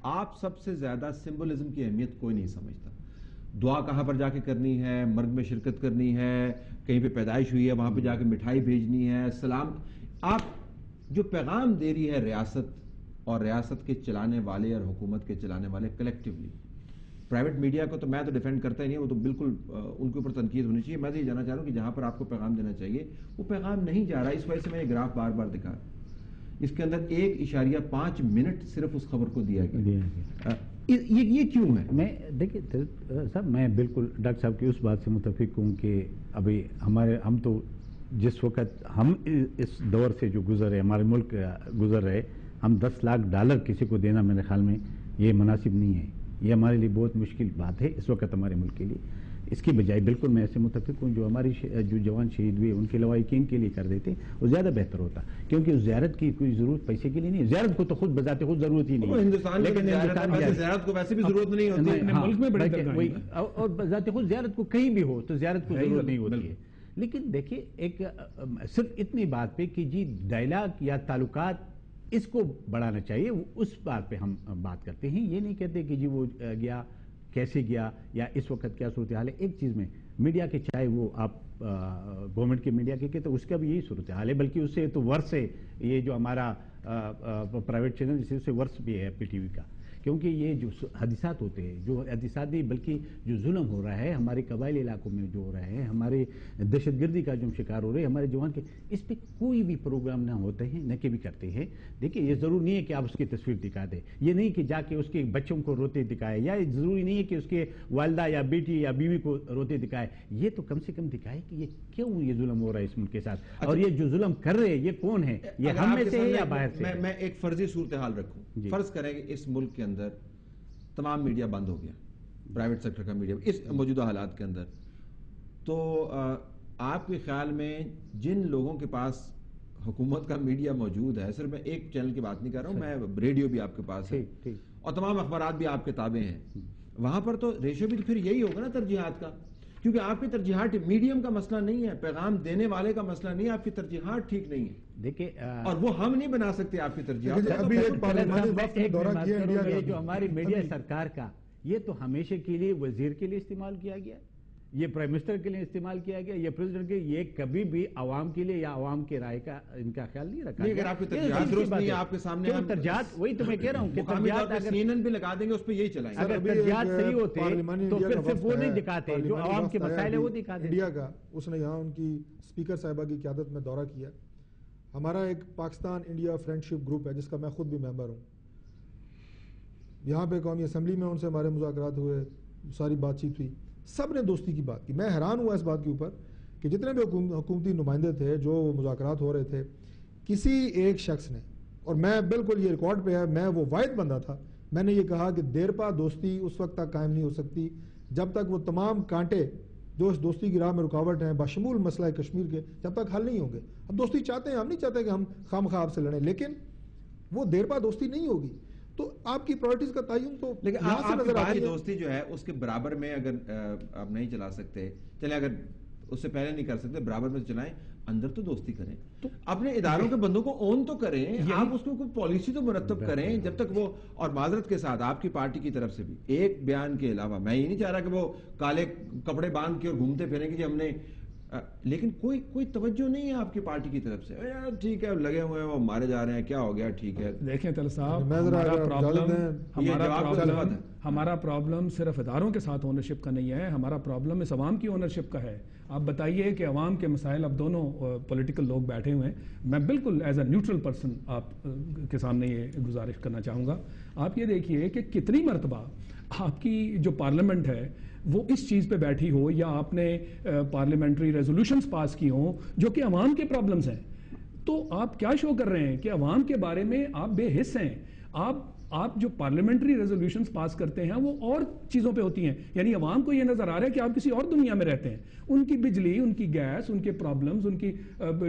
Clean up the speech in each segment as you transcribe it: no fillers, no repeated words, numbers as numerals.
آپ سب سے زیادہ سمبولزم کی اہمیت کوئی نہیں سمجھتا. دعا کہاں پر جا کے کرنی ہے, مرگ میں شرکت کرنی ہے, کہیں پہ پیدائش ہوئی ہے وہاں پہ جا کے مٹھائی بھیجنی ہے, سلام. آپ جو پیغام دے رہی ہے ریاست اور ریاست کے چلانے والے اور حکومت کے چلانے والے کلیکٹیولی, پرائیویٹ میڈیا کو تو میں تو ڈیفینڈ کرتا ہی نہیں, وہ تو بالکل ان کے اوپر تنقید ہونی چاہیے. میں تو یہ جاننا چاہ رہا ہوں کہ جہاں پر آپ کو پیغام دینا چاہیے وہ پیغام نہیں جا رہا. اس وجہ سے میں یہ گراف بار بار دکھا, اس کے اندر 1.5 منٹ صرف اس خبر کو دیا گیا. یہ کیوں ہے؟ میں دیکھیے صاحب, میں بالکل ڈاکٹر صاحب کی اس بات سے متفق ہوں کہ ابھی ہم تو جس وقت ہم اس دور سے جو گزر رہے, ہمارے ملک گزر رہے, ہم $10 لاکھ کسی کو دینا میرے خیال میں یہ مناسب نہیں ہے. یہ ہمارے لیے بہت مشکل بات ہے اس وقت ہمارے ملک کے لیے. اس کی بجائے بالکل میں ایسے متفق ہوں جو ہماری جو جوان شہید ہوئے ان کے لواحقین کے لیے کر دیتے وہ زیادہ بہتر ہوتا, کیونکہ اس زیارت کی کوئی ضرورت پیسے کے لیے نہیں. زیارت کو تو خود بذات خود ضرورت ہی نہیں, لیکن زیارت کو ویسے بھی ضرورت نہیں ہوتی, اور بذات خود زیارت کو کہیں بھی ہو تو زیارت کو ضرورت نہیں ہوتی ہے. لیکن دیکھیے ایک صرف اتنی بات پہ کہ جی ڈائلاگ یا تعلقات اس کو بڑھانا چاہیے, اس بات پہ ہم بات کرتے ہیں. یہ نہیں کہتے کہ جی وہ گیا کیسے گیا یا اس وقت کیا صورتحال ہے. ایک چیز میں میڈیا کے چاہے وہ آپ گورنمنٹ کے میڈیا کے تو اس کا بھی یہی صورتحال ہے, بلکہ اس سے تو ورس ہے یہ جو ہمارا پرائیویٹ چینل اس سے ورس بھی ہے پی ٹی وی کا, کیونکہ یہ جو حادثات ہوتے ہیں, جو حادثات نہیں بلکہ جو ظلم ہو رہا ہے ہمارے قبائلی علاقوں میں جو ہو رہا ہے, ہمارے دہشت گردی کا جو شکار ہو رہے ہیں ہمارے جوان کے, اس پہ کوئی بھی پروگرام نہ ہوتے ہیں نہ کہ بھی کرتے ہیں. دیکھیں یہ ضروری نہیں ہے کہ آپ اس کی تصویر دکھا دیں, یہ نہیں کہ جا کے اس کے بچوں کو روتے دکھائے, یا ضروری نہیں ہے کہ اس کے والدہ یا بیٹی یا بیوی کو روتے دکھائے. یہ تو کم سے کم دکھائے کہ یہ کیوں یہ ظلم ہو رہا ہے اس ملک کے ساتھ, اور یہ جو ظلم کر رہے ہیں یہ کون ہے, یہ ہم میں سے ہے یا باہر سے. میں ایک فرضی صورتحال رکھوں, فرض کریں کہ اس ملک کے اندر تمام میڈیا بند ہو گیا, پرائیویٹ سیکٹر کا میڈیا اس موجودہ حالات کے اندر, تو آپ کے خیال میں جن لوگوں کے پاس حکومت کا میڈیا موجود ہے, صرف میں ایک چینل کی بات نہیں کر رہا ہوں, میں ریڈیو بھی آپ کے پاس ہے اور تمام اخبارات بھی آپ کے تابع ہیں, وہاں پر تو ریشو بھی پھر یہی ہوگا نا ترجیحات کا, کیونکہ آپ کی ترجیحات میڈیم کا مسئلہ نہیں ہے, پیغام دینے والے کا مسئلہ نہیں ہے, آپ کی ترجیحات ٹھیک نہیں ہے. دیکھیں اور وہ ہم نہیں بنا سکتے آپ کی ترجیحات. جو ہماری میڈیا سرکار کا یہ تو ہمیشہ کے لیے وزیر کے لیے استعمال کیا گیا, یہ پرائم منسٹر کے لیے استعمال کیا گیا, یہ پریزیڈنٹ کے, یہ کبھی بھی عوام کے لیے یا عوام کے رائے کا ان کا خیال نہیں رکھا. اگر آپ کی ترجیحات درست نہیں ہے آپ کے سامنے, ترجیحات وہی تو میں کہہ رہا ہوں کہ ترجیحات CNN پہ لگا دیں گے اس پہ یہی چلائیں گے. اگر ترجیحات صحیح ہوتے تو پھر صرف وہ نہیں دکھاتے جو عوام کے مسائل ہے وہ دکھاتے. انڈیا کا اس نے یہاں ان کی اسپیکر صاحبہ کی قیادت میں دورہ کیا. ہمارا ایک پاکستان انڈیا فرینڈشپ گروپ ہے جس کا میں خود بھی ممبر ہوں. یہاں پہ قومی اسمبلی میں ان سے ہمارے مذاکرات ہوئے, ساری بات چیت ہوئی, سب نے دوستی کی بات کی. میں حیران ہوا اس بات کے اوپر کہ جتنے بھی حکومتی نمائندے تھے جو مذاکرات ہو رہے تھے, کسی ایک شخص نے, اور میں بالکل یہ ریکارڈ پہ ہے, میں وہ واحد بندہ تھا, میں نے یہ کہا کہ دیرپا دوستی اس وقت تک قائم نہیں ہو سکتی جب تک وہ تمام کانٹے جو اس دوستی کی راہ میں رکاوٹ ہیں بشمول مسئلہ کشمیر کے جب تک حل نہیں ہوں گے. اب دوستی چاہتے ہیں, ہم نہیں چاہتے کہ ہم خام خواہ آپ سے لڑیں, لیکن وہ دیرپا دوستی نہیں ہوگی. تو آپ کی پرائرٹیز کا تعین تو لیکن آپ کی باہری دوستی جو ہے اس کے برابر میں اگر آپ نہیں چلا سکتے, چلے اگر اس سے پہلے نہیں کر سکتے برابر میں چلائیں, اندر تو دوستی کریں, تو اپنے اداروں کے بندوں کو اون تو کریں, آپ اس کو کوئی پالیسی تو مرتب کریں جب تک وہ. اور معذرت کے ساتھ آپ کی پارٹی کی طرف سے بھی ایک بیان کے علاوہ میں یہ نہیں چاہ رہا کہ وہ کالے کپڑے باندھ کے اور گھومتے پھریں کہ جی ہم نے, لیکن کوئی توجہ نہیں ہے آپ کی پارٹی کی طرف سے. ٹھیک ہے لگے ہوئے ہیں وہ مارے جا رہے ہیں, کیا ہو گیا, ٹھیک ہے. دیکھیں طلعت صاحب, ہمارا پرابلم صرف اداروں کے ساتھ اونرشپ کا نہیں ہے, ہمارا پرابلم اس عوام کی اونرشپ کا ہے. آپ بتائیے کہ عوام کے مسائل, اب دونوں پولیٹیکل لوگ بیٹھے ہوئے ہیں, میں بالکل ایز اے نیوٹرل پرسن آپ کے سامنے یہ گزارش کرنا چاہوں گا. آپ یہ دیکھیے کہ کتنی مرتبہ آپ کی جو پارلیمنٹ ہے وہ اس چیز پہ بیٹھی ہو, یا آپ نے پارلیمنٹری ریزولوشنز پاس کی ہوں جو کہ عوام کے پرابلمز ہیں, تو آپ کیا شو کر رہے ہیں کہ عوام کے بارے میں آپ بے حس ہیں. آپ جو پارلیمنٹری ریزولوشنز پاس کرتے ہیں وہ اور چیزوں پہ ہوتی ہیں, یعنی عوام کو یہ نظر آ رہا ہے کہ آپ کسی اور دنیا میں رہتے ہیں. ان کی بجلی, ان کی گیس, ان کے پرابلمز, ان کی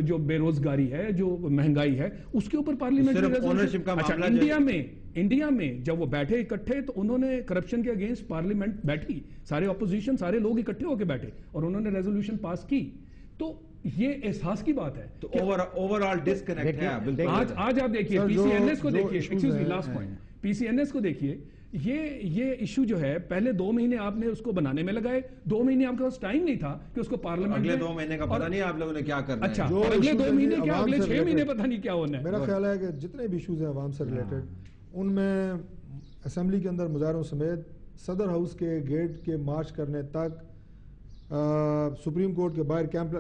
جو بے روزگاری ہے, جو مہنگائی ہے, اس کے اوپر پارلیمنٹری ریزولوشن. انڈیا میں جب وہ بیٹھے اکٹھے تو انہوں نے کرپشن کے اگینسٹ پارلیمنٹ بیٹھی, سارے اپوزیشن سارے لوگ اکٹھے ہو کے بیٹھے اور انہوں نے ریزولوشن پاس کی. تو یہ احساس کی بات ہے. تو اوور آل ڈسکنیکٹ ہے. آج آپ دیکھیے پی سی این ایس کو دیکھیے, excuse me last point, PCNS کو دیکھیے, یہ ایشو جو ہے پہلے 2 مہینے آپ نے اس کو بنانے میں لگائے, 2 مہینے آپ کے پاس ٹائم نہیں تھا کہ اس کو پارلیمنٹ اگلے 2 مہینے کا پتہ نہیں آپ لوگوں نے کیا کرنا ہے. اچھا, اگلے 2 مہینے کیا, اگلے 6 مہینے پتہ نہیں کیا ہونا ہے. میرا خیال ہے کہ جتنے بھی ایشوز ہیں عوام سے ریلیٹڈ, ان میں اسمبلی کے اندر مظاہروں سمیت صدر ہاؤس کے گیٹ کے مارچ کرنے تک, سپریم کورٹ کے باہر کیمپ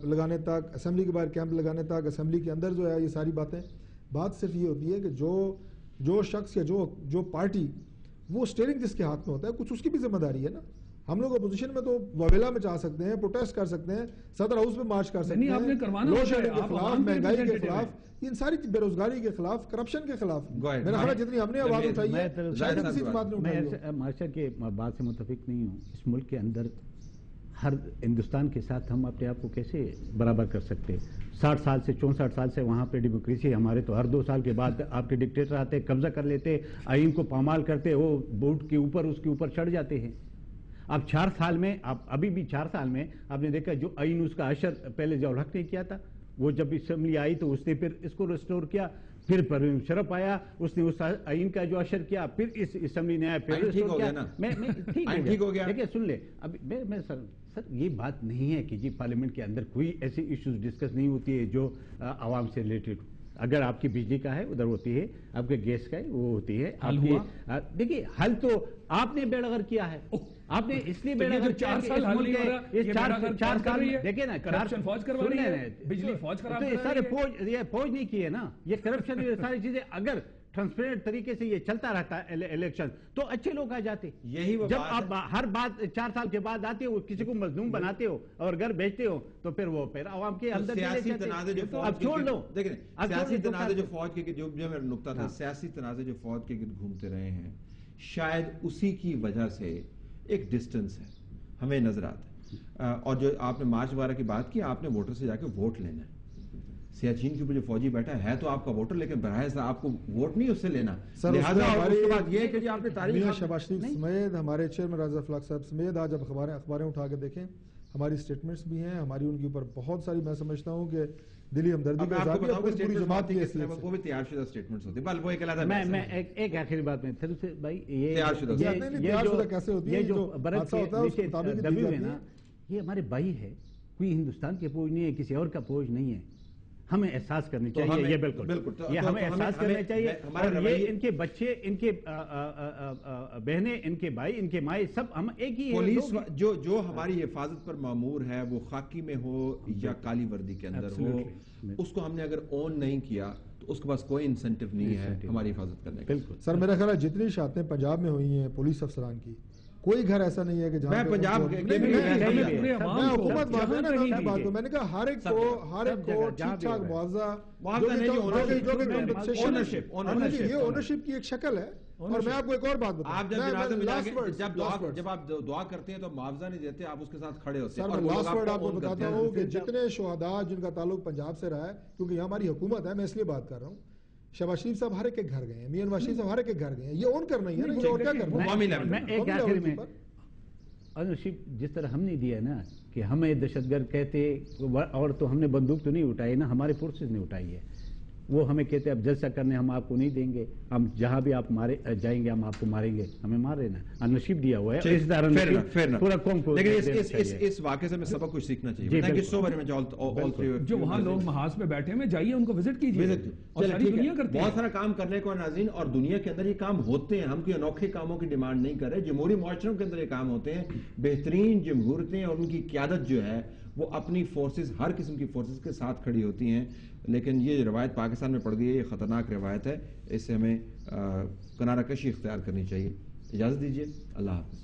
لگانے تک, اسمبلی کے باہر کیمپ لگانے تک, اسمبلی کے اندر جو ہے یہ ساری باتیں, بات صرف یہ ہوتی ہے کہ جو شخص یا جو پارٹی وہ اسٹیئرنگ جس کے ہاتھ میں ہوتا ہے, کچھ اس کی بھی ذمہ داری ہے نا. ہم لوگ اپوزیشن میں تو واویلا میں جا سکتے ہیں, پروٹیسٹ کر سکتے ہیں, صدر ہاؤس میں مارچ کر سکتے ہیں, لوڈ شیڈنگ کے خلاف, مہنگائی کے خلاف, ان ساری بے روزگاری کے خلاف, کرپشن کے خلاف. میرا خیال ہے جتنی ہم نے آواز اٹھائی ہے شاید کسی کی بات نہیں اٹھائی ہے. میں مارشل کے بات سے متفق نہیں ہوں. اس ملک کے اندر ہر ہندوستان کے ساتھ ہم اپنے آپ کو کیسے برابر کر سکتے؟ 60 سال سے 64 سال سے وہاں پہ ڈیموکریسی, ہمارے تو ہر 2 سال کے بعد آپ کے ڈکٹیٹر آتے, قبضہ کر لیتے, آئین کو پامال کرتے, وہ بورڈ کے اوپر اس کے اوپر چڑھ جاتے ہیں. اب 4 سال میں, ابھی بھی 4 سال میں آپ نے دیکھا جو آئین اس کا اشر پہلے جو حق نے کیا تھا, وہ جب اسمبلی آئی تو اس نے پھر اس کو ریسٹور کیا, پھر پروین مشرف آیا, اس نے اس آئین کا جو اشر کیا, پھر اس اسمبلی نے آیا, پھر ریسٹور کیا. میں ٹھیک ہو گیا. دیکھیں سن لے, ابھی میں سر یہ بات نہیں ہے کہ جی پارلیمنٹ کے اندر کوئی ایسی ایشوز ڈسکس نہیں ہوتی ہے جو عوام سے ریلیٹڈ. اگر آپ کی بجلی کا ہے ادھر ہوتی ہے, آپ کے گیس کا ہے وہ ہوتی ہے. دیکھیے حل تو آپ نے بیڑا غرق کیا ہے, آپ نے اس لیے بیڑا غرق کیا کہ اس 4 سال دیکھیں نا, کرپشن فوج کروا رہی ہے, بجلی فوج کروا رہی ہے, سارے فوج نہیں کی ہے نا, یہ کرپشن یہ ساری چیزیں اگر ٹرانسپیرنٹ طریقے سے یہ چلتا رہتا ہے الیکشن تو اچھے لوگ آ جاتے. یہی جب آپ ہر بات 4 سال کے بعد آتے ہو, کسی کو مظلوم بناتے ہو اور گھر بیچتے ہو, تو پھر وہ پھر عوام کے اندر سیاسی تنازع جو اب چھوڑ دو. دیکھیں سیاسی تنازع جو فوج کے جو میرا نقطہ تھا, سیاسی تنازع جو فوج کے گرد گھومتے رہے ہیں, شاید اسی کی وجہ سے ایک ڈسٹنس ہے ہمیں نظر آتا ہے. اور جو آپ نے مارچ وغیرہ کی بات کی, آپ نے ووٹر سے جا کے ووٹ لینا ہے. سیاچین کے اوپر جو فوجی بیٹھا ہے تو آپ کا ووٹر, لیکن براہ راست آپ کو ووٹ نہیں اس سے لینا. لہٰذا اس کے بعد یہ ہے کہ جی آپ نے تاریخ شہباز شریف سمیت ہمارے چیئرمین راز افلاق صاحب سمیت آج اب اخباریں اٹھا کے دیکھیں, ہماری اسٹیٹمنٹس بھی ہیں, ہماری ان کے اوپر بہت ساری, میں سمجھتا ہوں کہ دلی ہمدردی کا اظہار کیا, پوری جماعت کی حیثیت سے وہ بھی تیار شدہ اسٹیٹمنٹس ہوتے ہیں. وہ ایک علیحدہ میں ایک آخری بات میں پھر سے بھائی, تیار شدہ کیسے ہوتی ہے, جو حادثہ ہوتا ہے اس کے مطابق دبی ہوئی ہے. یہ ہمارے بھائی ہے, کوئی ہندوستان کے فوج نہیں ہے, کسی اور کا فوج نہیں ہے. ہمیں احساس کرنی چاہیے, یہ بالکل یہ ہمیں احساس کرنا چاہیے. اور یہ ان کے بچے, ان کے بہنیں, ان کے بھائی, ان کے مائیں, سب ہم ایک ہی. پولیس جو ہماری حفاظت پر مامور ہے, وہ خاکی میں ہو یا کالی وردی کے اندر ہو, اس کو ہم نے اگر اون نہیں کیا تو اس کے پاس کوئی انسینٹیو نہیں ہے ہماری حفاظت کرنے کا. بالکل سر, میرا خیال ہے جتنی شہادتیں پنجاب میں ہوئی ہیں پولیس افسران کی, کوئی گھر ایسا نہیں ہے کہ جہاں پنجاب میں نے کہا ہر ایک کو ٹھیک ٹھاک معاوضہ, یہ اونرشپ کی ایک شکل ہے. اور میں آپ کو ایک اور بات بتاؤں, آپ جب آپ دعا کرتے ہیں تو معاوضہ نہیں دیتے, آپ اس کے ساتھ کھڑے ہوتے ہیں. سر میں لاسٹ ورڈ آپ کو بتاتا ہوں کہ جتنے شہداء جن کا تعلق پنجاب سے رہا ہے, کیونکہ یہ ہماری حکومت ہے, میں اس لیے بات کر رہا ہوں, شہباز شریف صاحب ہر ایک کے گھر گئے ہیں, میاں نواز شریف صاحب ہر ایک کے گھر گئے ہیں, یہ اون کرنا ہی ہے نا, اور کیا کرنا ہے. میں ایک آخر میں اونرشپ جس طرح ہم نے دیا نا کہ ہمیں دہشت گرد کہتے, اور تو ہم نے بندوق تو نہیں اٹھائی نا, ہمارے فورسز نے اٹھائی ہے. وہ ہمیں کہتے اب جلسہ کرنے ہم آپ کو نہیں دیں گے, ہم جہاں بھی آپ جائیں گے ہم آپ کو ماریں گے, ہمیں مار رہے نا. نصیب دیا ہوا ہے پورا قوم کو. لیکن اس واقعے سے ہمیں سبق کچھ سیکھنا چاہیے. جو وہاں لوگ محاذ پہ بیٹھے ہیں, جائیے ان کو وزٹ کیجیے, بہت سارا کام کرنے کو ناظرین, اور دنیا کے اندر یہ کام ہوتے ہیں. ہم کوئی انوکھے کاموں کی ڈیمانڈ نہیں کر رہے, جمہوری معاشروں کے اندر یہ کام ہوتے ہیں. بہترین جمہوریتیں اور ان کی قیادت جو ہے وہ اپنی فورسز, ہر قسم کی فورسز کے ساتھ کھڑی ہوتی ہیں. لیکن یہ روایت پاکستان میں پڑ گئی ہے, یہ خطرناک روایت ہے, اس سے ہمیں کنارہ کشی اختیار کرنی چاہیے. اجازت دیجیے, اللہ حافظ.